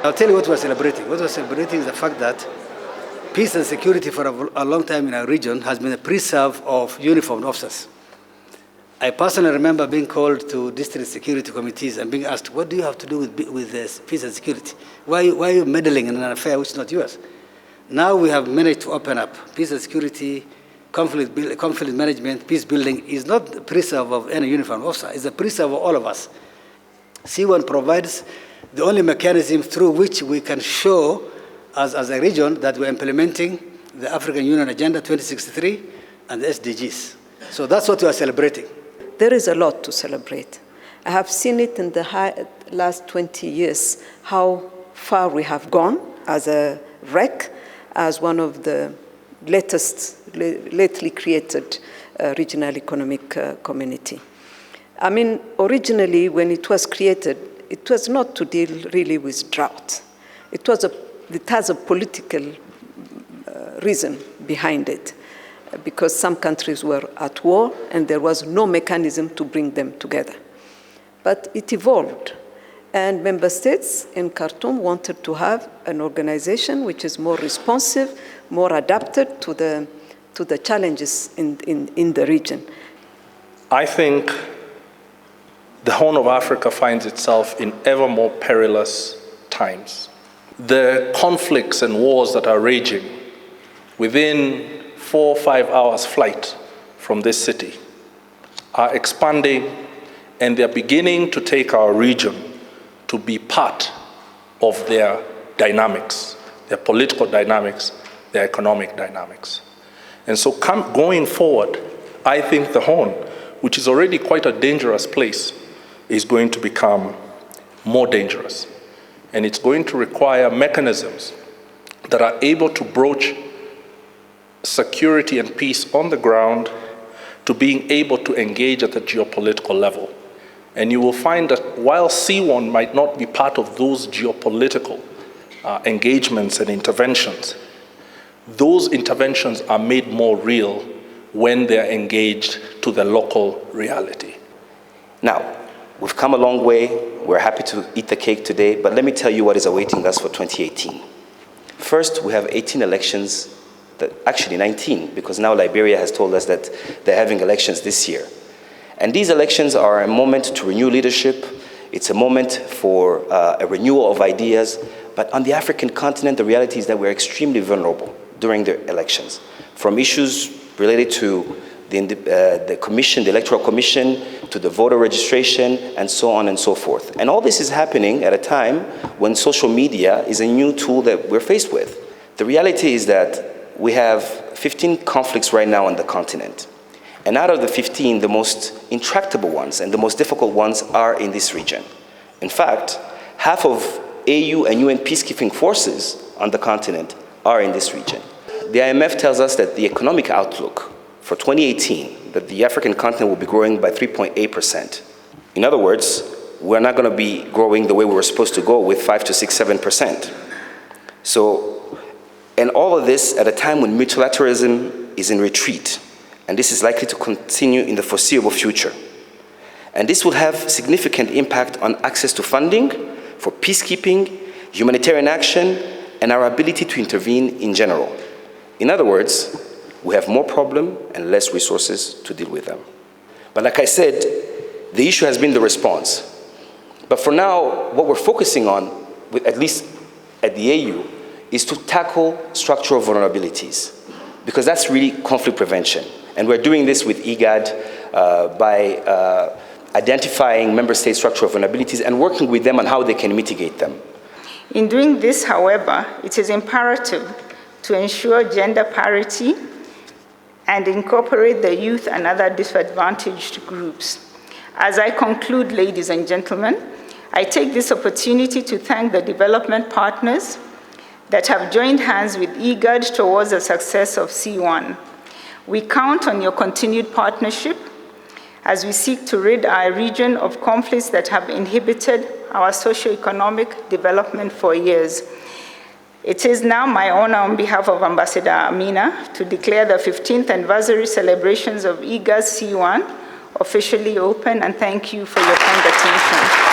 I'll tell you what we're celebrating. What we're celebrating is the fact that peace and security for a long time in our region has been a preserve of uniformed officers. I personally remember being called to district security committees and being asked, what do you have to do with this peace and security? Why are you meddling in an affair which is not yours? Now we have managed to open up. Peace and security, conflict management, peace building is not the preserve of any uniformed officer. It's a preserve of all of us. CEWARN provides the only mechanism through which we can show as a region that we're implementing the African Union Agenda 2063 and the SDGs. So that's what we are celebrating. There is a lot to celebrate. I have seen it in the last 20 years, how far we have gone as a REC, as one of the lately created regional economic community. I mean, originally when it was created, it was not to deal really with drought. It has a political reason behind it, because some countries were at war and there was no mechanism to bring them together. But it evolved, and member states in Khartoum wanted to have an organization which is more responsive, more adapted to the challenges in the region. I think the Horn of Africa finds itself in ever more perilous times. The conflicts and wars that are raging within 4 or 5 hours flight from this city are expanding, and they're beginning to take our region to be part of their dynamics, their political dynamics, their economic dynamics. And so going forward, I think the Horn, which is already quite a dangerous place, is going to become more dangerous. And it's going to require mechanisms that are able to broach security and peace on the ground to being able to engage at the geopolitical level. And you will find that while CEWARN might not be part of those geopolitical engagements and interventions, those interventions are made more real when they're engaged to the local reality. Now, we've come a long way. We're happy to eat the cake today, but let me tell you what is awaiting us for 2018. First, we have 18 elections, actually 19, because now Liberia has told us that they're having elections this year. And these elections are a moment to renew leadership. It's a moment for a renewal of ideas. But on the African continent, the reality is that we're extremely vulnerable during the elections, from issues related to the commission, the electoral commission, to the voter registration, and so on and so forth. And all this is happening at a time when social media is a new tool that we're faced with. The reality is that we have 15 conflicts right now on the continent. And out of the 15, the most intractable ones and the most difficult ones are in this region. In fact, half of AU and UN peacekeeping forces on the continent are in this region. The IMF tells us that the economic outlook for 2018, that the African continent will be growing by 3.8%. In other words, we're not going to be growing the way we were supposed to go with 5 to 6, 7%. So, and all of this at a time when multilateralism is in retreat, and this is likely to continue in the foreseeable future. And this will have significant impact on access to funding for peacekeeping, humanitarian action, and our ability to intervene in general. In other words, we have more problem and less resources to deal with them. But like I said, the issue has been the response. But for now, what we're focusing on, at least at the AU, is to tackle structural vulnerabilities, because that's really conflict prevention. And we're doing this with IGAD by identifying member state structural vulnerabilities and working with them on how they can mitigate them. In doing this, however, it is imperative to ensure gender parity and incorporate the youth and other disadvantaged groups. As I conclude, ladies and gentlemen, I take this opportunity to thank the development partners that have joined hands with IGAD towards the success of CEWARN. We count on your continued partnership as we seek to rid our region of conflicts that have inhibited our socio-economic development for years. It is now my honor on behalf of Ambassador Amina to declare the 15th anniversary celebrations of IGAD CEWARN officially open, and thank you for your kind attention.